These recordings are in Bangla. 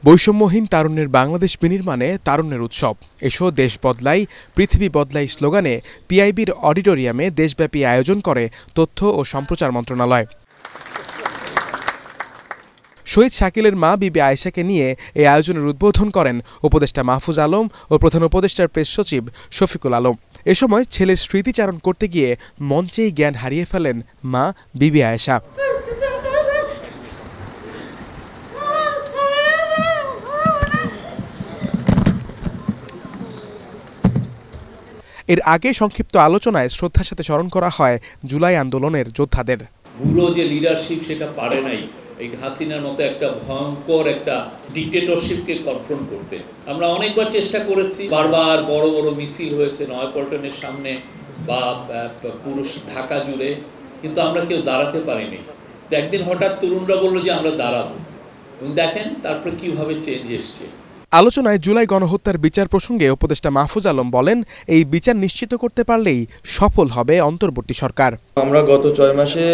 বৈষম্যহীন তারুণ্যের বাংলাদেশ বিনির্মাণে তারুণ্যের উৎসব এসো দেশ বদলাই পৃথিবী বদলাই স্লোগানে পিআইবির অডিটোরিয়ামে দেশব্যাপী আয়োজন করে তথ্য ও সম্প্রচার মন্ত্রণালয়। শহীদ শাকিলের মা বিবি আয়েশাকে নিয়ে এই আয়োজনের উদ্বোধন করেন উপদেষ্টা মাহফুজ আলম ও প্রধান উপদেষ্টার প্রেস সচিব শফিকুল আলম। এ সময় ছেলের স্মৃতিচারণ করতে গিয়ে মঞ্চেই জ্ঞান হারিয়ে ফেলেন মা বিবি আয়েশা। এর আগে সংক্ষিপ্ত আলোচনায় শ্রদ্ধার সাথে স্মরণ করা হয় জুলাই আন্দোলনের যোদ্ধাদের। পুরো যে লিডারশিপ সেটা পারে নাই এই হাসিনার মতো একটা ভয়ঙ্কর একটা ডিক্টেটরশিপকে কনফ্রন্ট করতে। আমরা অনেকবার চেষ্টা করেছি, বারবার বড় বড় মিছিল হয়েছে নয়াপল্টনের সামনে বা পুরো ঢাকা জুড়ে, কিন্তু আমরা কেউ দাঁড়াতে পারিনি। একদিন হঠাৎ তরুণরা বললো যে আমরা দাঁড়াবো, এবং দেখেন তারপর কিভাবে চেঞ্জ এসছে। আলোচনায় জুলাই গণহত্যার বিচার প্রসঙ্গে উপদেষ্টা মাহফুজ আলম বলেন, এই বিচার নিশ্চিত করতে পারলেই সফল হবে অন্তর্বর্তী সরকার। আমরা গত 6 মাসে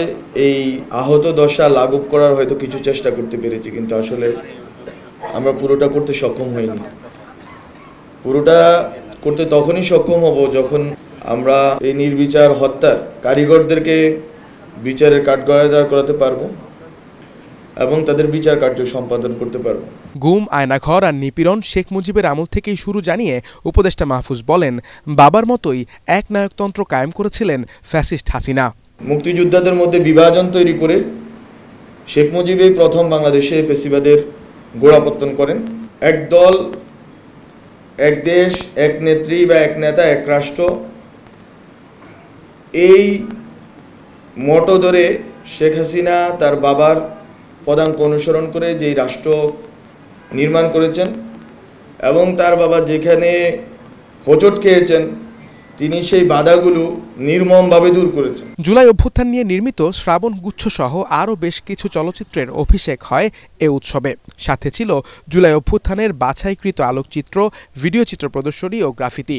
এই আহত দশা লাঘব করার হয়তো কিছু চেষ্টা করতে পেরেছি, কিন্তু আসলে আমরা পুরোটা করতে সক্ষম হইনি। পুরোটা করতে তখনই সক্ষম হব যখন আমরা এই নির্বিচার হত্যা কারিগরদেরকে বিচারের কাঠগড়ায় করাতে পারবো এবং তাদের বিচার কার্য সম্পাদন করতে পারব। গুম, আয়নাঘর আর নিপীড়ন শেখ মুজিবের আমল থেকেই শুরু জানিয়ে উপদেষ্টা মাহফুজ বলেন, বাবার মতোই এক নায়কতন্ত্র কায়েম করেছিলেন ফ্যাসিস্ট হাসিনা। মুক্তিযোদ্ধাদের মধ্যে বিভাজন তৈরি করে শেখ মুজিবই প্রথম বাংলাদেশে ফ্যাসিবাদের গোড়াপত্তন করেন। এক দল, এক দেশ, এক নেত্রী বা এক নেতা, এক রাষ্ট্র, এই মোটো ধরে শেখ হাসিনা তার বাবার পদাঙ্ক অনুসরণ করে যেই রাষ্ট্র নির্মাণ করেছেন এবং তার বাবা যেখানে হোঁচট খেয়েছেন তিনি সেই বাধাগুলো নির্মমভাবে দূর করেছেন। জুলাই অভ্যুত্থান নিয়ে নির্মিত শ্রাবণ গুচ্ছ সহ আরও বেশ কিছু চলচ্চিত্রের অভিষেক হয় এ উৎসবে। সাথে ছিল জুলাই অভ্যুত্থানের বাছাইকৃত আলোকচিত্র, ভিডিও চিত্র প্রদর্শনী ও গ্রাফিতি।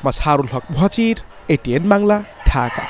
মাজহারুল হক মুহাজির, এটিএন বাংলা, ঢাকা।